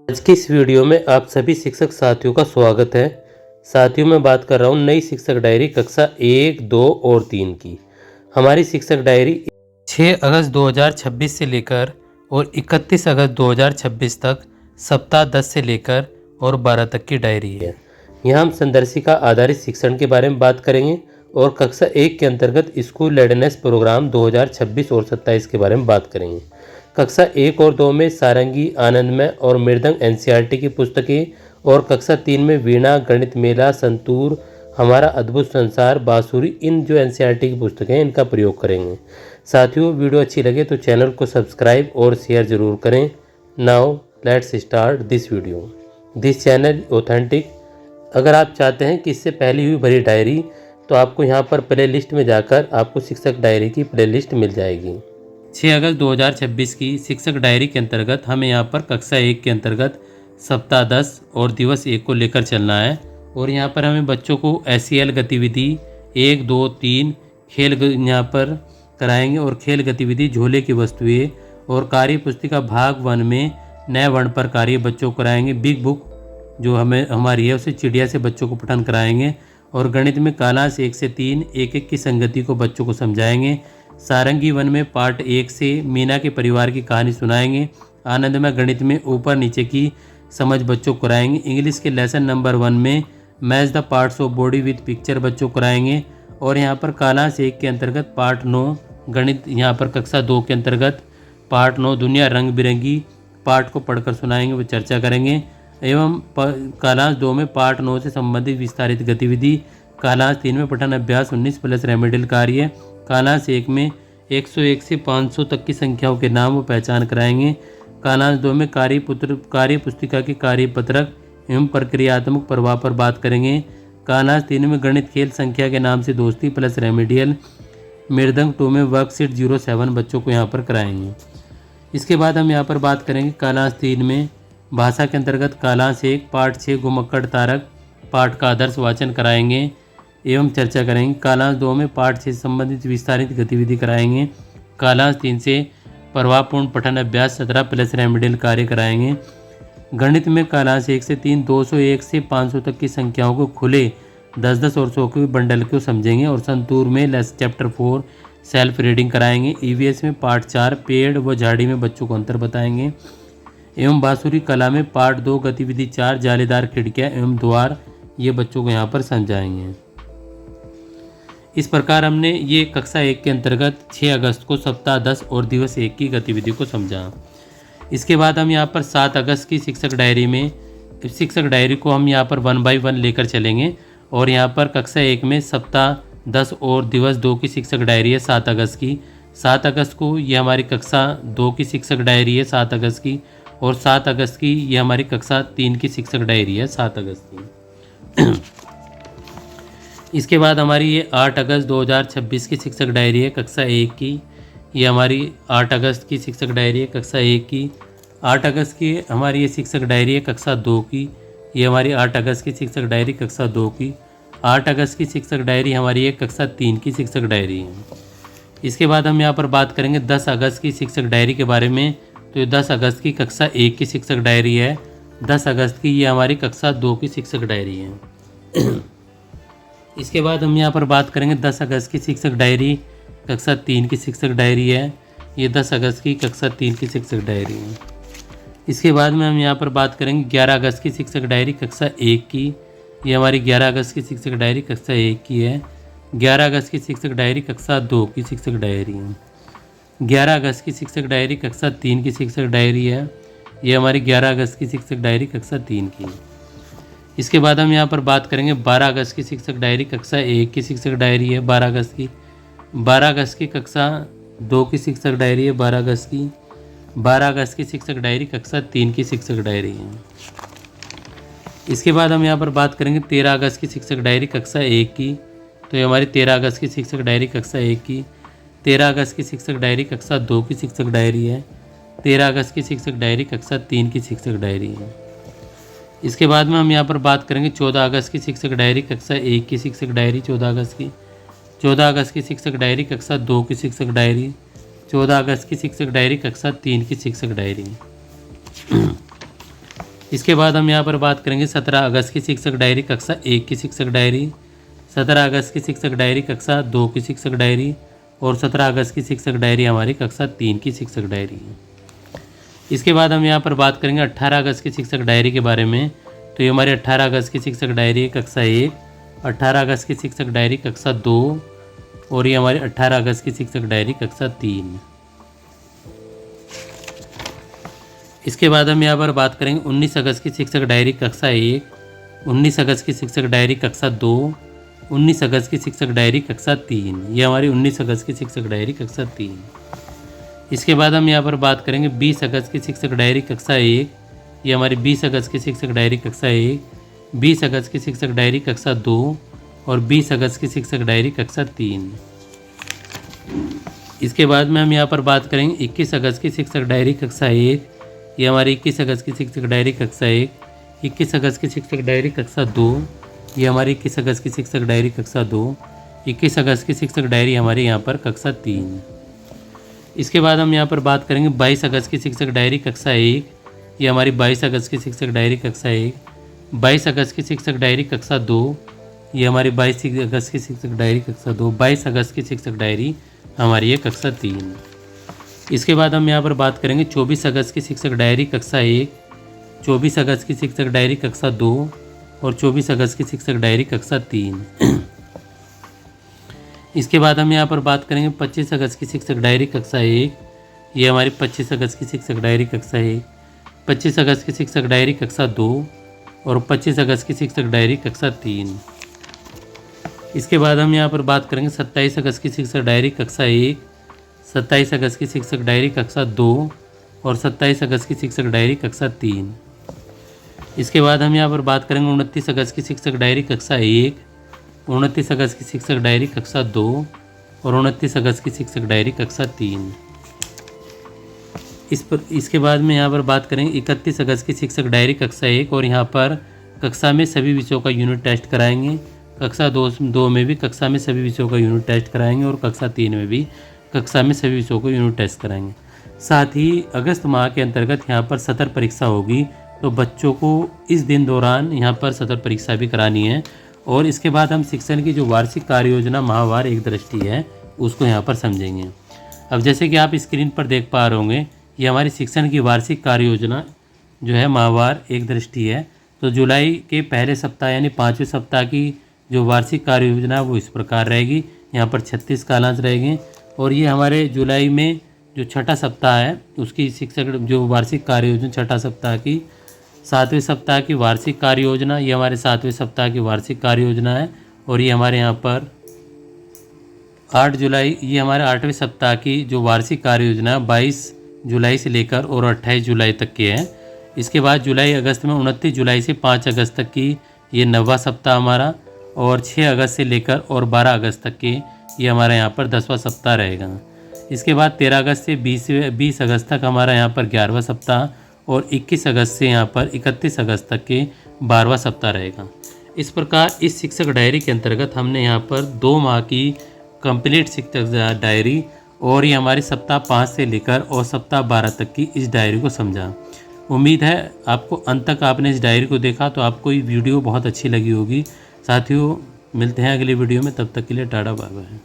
आज की इस वीडियो में आप सभी शिक्षक साथियों का स्वागत है। साथियों, मैं बात कर रहा हूँ नई शिक्षक डायरी कक्षा 1, 2 और 3 की। हमारी शिक्षक डायरी 6 अगस्त 2026 से लेकर और 31 अगस्त 2026 तक सप्ताह 10 से लेकर और 12 तक की डायरी है। यहाँ हम संदर्शिका आधारित शिक्षण के बारे में बात करेंगे और कक्षा 1 के अंतर्गत स्कूल रेडीनेस प्रोग्राम 2026 और 27 के बारे में बात करेंगे। कक्षा 1 और 2 में सारंगी, आनंदमय और मृदंग एनसीईआरटी की पुस्तकें और कक्षा 3 में वीणा, गणित मेला, संतूर, हमारा अद्भुत संसार, बांसुरी, इन जो एनसीईआरटी की पुस्तकें हैं इनका प्रयोग करेंगे। साथियों, वीडियो अच्छी लगे तो चैनल को सब्सक्राइब और शेयर ज़रूर करें। Now let's start this video. This channel authentic. अगर आप चाहते हैं कि इससे पहली हुई भरी डायरी तो आपको यहाँ पर प्ले लिस्ट में जाकर आपको शिक्षक डायरी की प्ले लिस्ट मिल जाएगी। 6 अगस्त 2026 की शिक्षक डायरी के अंतर्गत हमें यहाँ पर कक्षा 1 के अंतर्गत सप्ताह 10 और दिवस 1 को लेकर चलना है और यहाँ पर हमें बच्चों को एसईएल गतिविधि 1, 2, 3 खेल यहाँ पर कराएंगे और खेल गतिविधि झोले की वस्तुएं और कार्य पुस्तिका भाग 1 में नए वर्ण पर कार्य बच्चों को कराएंगे। बिग बुक जो हमें हमारी है उसे चिड़िया से बच्चों को पठन कराएंगे और गणित में कालांश 1 से 3 एक की संगति को बच्चों को समझाएंगे। सारंगी 1 में पार्ट 1 से मीना के परिवार की कहानी सुनाएंगे। आनंदमय गणित में ऊपर नीचे की समझ बच्चों को कराएंगे। इंग्लिश के लेसन नंबर 1 में match the parts of body with picture बच्चों को कराएंगे और यहाँ पर कालांश 1 के अंतर्गत पार्ट 9 गणित यहाँ पर कक्षा 2 के अंतर्गत पार्ट 9 दुनिया रंग बिरंगी पार्ट को पढ़कर सुनाएंगे, वो चर्चा करेंगे। एवं कालांश 2 में पार्ट 9 से संबंधित विस्तारित गतिविधि, कालांश 3 में पठन अभ्यास 19 प्लस रेमेडियल कार्य, कालांश 1 में 101 से 500 तक की संख्याओं के नाम व पहचान कराएंगे। कालांश 2 में कार्य पुस्तिका के कार्यपत्रक एवं प्रक्रियात्मक प्रभाव पर बात करेंगे। कालांश 3 में गणित खेल संख्या के नाम से दोस्ती प्लस रेमेडियल। मृदंग 2 में वर्कशीट 07 बच्चों को यहाँ पर कराएंगे। इसके बाद हम यहाँ पर बात करेंगे कालांश 3 में भाषा के अंतर्गत कालांश 1 पार्ट 6 घुमक्कड़ तारक पाठ का आदर्श वाचन कराएंगे एवं चर्चा करेंगे। कालांश 2 में पार्ट 6 से संबंधित विस्तारित गतिविधि कराएंगे। कालांश 3 से प्रभावपूर्ण पठन अभ्यास 17 प्लस रेमेडियल कार्य कराएंगे। गणित में कालांश 1 से 3 201 से 500 तक की संख्याओं को खुले 10-10 और 100 के बंडल को समझेंगे और संतूर में चैप्टर 4 सेल्फ रीडिंग कराएंगे। ईवीएस में पार्ट 4 पेड़ व झाड़ी में बच्चों को अंतर बताएंगे एवं बांसुरी कला में पार्ट 2 गतिविधि 4 जालीदार खिड़कियाँ एवं द्वार, ये बच्चों को यहाँ पर समझाएंगे। इस प्रकार हमने ये कक्षा 1 के अंतर्गत 6 अगस्त को सप्ताह 10 और दिवस 1 की गतिविधि को समझा। इसके बाद हम यहाँ पर 7 अगस्त की शिक्षक डायरी को हम यहाँ पर 1 बाय 1 लेकर चलेंगे और यहाँ पर कक्षा 1 में सप्ताह 10 और दिवस 2 की शिक्षक डायरी है 7 अगस्त की। 7 अगस्त को ये हमारी कक्षा 2 की शिक्षक डायरी है 7 अगस्त की और 7 अगस्त की ये हमारी कक्षा 3 की शिक्षक डायरी है 7 अगस्त की। इसके बाद हमारी ये 8 अगस्त 2026 की शिक्षक डायरी है कक्षा 1 की। ये हमारी 8 अगस्त की शिक्षक डायरी है कक्षा 1 की। 8 अगस्त की हमारी ये शिक्षक डायरी है कक्षा 2 की। ये हमारी 8 अगस्त की शिक्षक डायरी कक्षा 2 की। 8 अगस्त की शिक्षक डायरी हमारी एक कक्षा 3 की शिक्षक डायरी है। इसके बाद हम यहाँ पर बात करेंगे 10 अगस्त की शिक्षक डायरी के बारे में। तो ये 10 अगस्त की कक्षा 1 की शिक्षक डायरी है। 10 अगस्त की ये हमारी कक्षा 2 की शिक्षक डायरी है। इसके बाद हम यहाँ पर बात करेंगे 10 अगस्त की शिक्षक डायरी कक्षा 3 की शिक्षक डायरी है। ये 10 अगस्त की कक्षा 3 की शिक्षक डायरी है। इसके बाद में हम यहाँ पर बात करेंगे 11 अगस्त की शिक्षक डायरी कक्षा 1 की। ये हमारी 11 अगस्त की शिक्षक डायरी कक्षा 1 की है। 11 अगस्त की शिक्षक डायरी कक्षा 2 की शिक्षक डायरी है। 11 अगस्त की शिक्षक डायरी कक्षा 3 की शिक्षक डायरी है। ये हमारी 11 अगस्त की शिक्षक डायरी कक्षा 3 की। इसके बाद हम यहाँ पर बात करेंगे 12 अगस्त की शिक्षक डायरी कक्षा 1 की शिक्षक डायरी है 12 अगस्त की। 12 अगस्त की कक्षा 2 की शिक्षक डायरी है 12 अगस्त की। 12 अगस्त की शिक्षक डायरी कक्षा 3 की शिक्षक डायरी है। इसके बाद हम यहाँ पर बात करेंगे 13 अगस्त की शिक्षक डायरी कक्षा 1 की। तो ये हमारी 13 अगस्त की शिक्षक डायरी कक्षा 1 की। 13 अगस्त की शिक्षक डायरी कक्षा 2 की शिक्षक डायरी है। 13 अगस्त की शिक्षक डायरी कक्षा 3 की शिक्षक डायरी है। इसके बाद में हम यहाँ पर बात करेंगे 14 अगस्त की शिक्षक डायरी कक्षा 1 की शिक्षक डायरी 14 अगस्त की। 14 अगस्त की शिक्षक डायरी कक्षा 2 की शिक्षक डायरी। 14 अगस्त की शिक्षक डायरी कक्षा 3 की शिक्षक डायरी। इसके बाद हम यहाँ पर बात करेंगे 17 अगस्त की शिक्षक डायरी कक्षा 1 की शिक्षक डायरी, 17 अगस्त की शिक्षक डायरी कक्षा 2 की शिक्षक डायरी और 17 अगस्त की शिक्षक डायरी हमारी कक्षा 3 की शिक्षक डायरी है। इसके बाद हम यहाँ पर बात करेंगे 18 अगस्त की शिक्षक डायरी के बारे में। तो ये हमारी 18 अगस्त की शिक्षक डायरी कक्षा 1, 18 अगस्त की शिक्षक डायरी कक्षा 2 और ये हमारी 18 अगस्त की शिक्षक डायरी कक्षा 3। इसके बाद हम यहाँ पर बात करेंगे 19 अगस्त की शिक्षक डायरी कक्षा 1, 19 अगस्त की शिक्षक डायरी कक्षा 2, 19 अगस्त की शिक्षक डायरी कक्षा 3। ये हमारी 19 अगस्त की शिक्षक डायरी कक्षा 3। इसके बाद हम यहाँ पर बात करेंगे 20 अगस्त की शिक्षक डायरी कक्षा 1, ये हमारी 20 अगस्त की शिक्षक डायरी कक्षा 1, 20 अगस्त की शिक्षक डायरी कक्षा 2 और 20 अगस्त की शिक्षक डायरी कक्षा 3। इसके बाद में हम यहाँ पर बात करेंगे 21 अगस्त की शिक्षक डायरी कक्षा 1, ये हमारी 21 अगस्त की शिक्षक डायरी कक्षा 1, 21 अगस्त की शिक्षक डायरी कक्षा 2, ये हमारी 21 अगस्त की शिक्षक डायरी कक्षा 2, 21 अगस्त की शिक्षक डायरी हमारी यहाँ पर कक्षा 3। इसके बाद हम यहाँ पर बात करेंगे 22 अगस्त की शिक्षक डायरी कक्षा 1, ये हमारी 22 अगस्त की शिक्षक डायरी कक्षा 1, 22 अगस्त की शिक्षक डायरी कक्षा 2, ये हमारी 22 अगस्त की शिक्षक डायरी कक्षा 2, 22 अगस्त की शिक्षक डायरी हमारी ये कक्षा 3। इसके बाद हम यहाँ पर बात करेंगे 24 अगस्त की शिक्षक डायरी कक्षा 1, 24 अगस्त की शिक्षक डायरी कक्षा 2 और 24 अगस्त की शिक्षक डायरी कक्षा 3। इसके बाद हम यहाँ पर बात करेंगे 25 अगस्त की शिक्षक डायरी कक्षा 1, ये हमारी 25 अगस्त की शिक्षक डायरी कक्षा 1, 25 अगस्त की शिक्षक डायरी कक्षा 2 और 25 अगस्त की शिक्षक डायरी कक्षा 3। इसके बाद हम यहाँ पर बात करेंगे 27 अगस्त की शिक्षक डायरी कक्षा 1, 27 अगस्त की शिक्षक डायरी कक्षा 2 और 27 अगस्त की शिक्षक डायरी कक्षा 3। इसके बाद हम यहाँ पर बात करेंगे 29 अगस्त की शिक्षक डायरी कक्षा 1, 29 अगस्त की शिक्षक डायरी कक्षा 2 और 29 अगस्त की शिक्षक डायरी कक्षा 3। इसके बाद में यहाँ पर बात करेंगे 31 अगस्त की शिक्षक डायरी कक्षा 1 और यहाँ पर कक्षा में सभी विषयों का यूनिट टेस्ट कराएंगे। कक्षा 2 में भी कक्षा में सभी विषयों का यूनिट टेस्ट कराएंगे और कक्षा 3 में भी कक्षा में सभी विषयों को यूनिट टेस्ट कराएंगे। साथ ही अगस्त माह के अंतर्गत यहाँ पर सत्र परीक्षा होगी, तो बच्चों को इस दिन दौरान यहाँ पर सत्र परीक्षा भी करानी है। और इसके बाद हम शिक्षण की जो वार्षिक कार्य योजना माहवार एक दृष्टि है उसको यहाँ पर समझेंगे। अब जैसे कि आप स्क्रीन पर देख पा रहे होंगे, ये हमारी शिक्षण की वार्षिक कार्य योजना जो है माहवार एक दृष्टि है। तो जुलाई के पहले सप्ताह यानी 5वें सप्ताह की जो वार्षिक कार्य योजना वो इस प्रकार रहेगी। यहाँ पर 36 कालांश रहेंगे और ये हमारे जुलाई में जो छठा सप्ताह है उसकी शिक्षक जो वार्षिक कार्य योजना छठा सप्ताह की 7वें सप्ताह की वार्षिक कार्य योजना, ये हमारे 7वें सप्ताह की वार्षिक कार्य योजना है। और ये हमारे यहाँ पर 8 जुलाई ये हमारे 8वें सप्ताह की जो वार्षिक कार्य योजना 22 जुलाई से लेकर और 28 जुलाई तक की है। इसके बाद जुलाई अगस्त में 29 जुलाई से 5 अगस्त तक की ये 9वां सप्ताह हमारा और 6 अगस्त से लेकर और 12 अगस्त तक की ये हमारा यहाँ पर 10वां सप्ताह रहेगा। इसके बाद 13 अगस्त से 20 अगस्त तक हमारा यहाँ पर 11वां सप्ताह और 21 अगस्त से यहाँ पर 31 अगस्त तक के 12वां सप्ताह रहेगा। इस प्रकार इस शिक्षक डायरी के अंतर्गत हमने यहाँ पर 2 माह की कंप्लीट शिक्षक डायरी और ये हमारे सप्ताह 5 से लेकर और सप्ताह 12 तक की इस डायरी को समझा। उम्मीद है आपको अंत तक आपने इस डायरी को देखा तो आपको ये वीडियो बहुत अच्छी लगी होगी। साथियों मिलते हैं अगले वीडियो में, तब तक के लिए टाटा बाय बाय।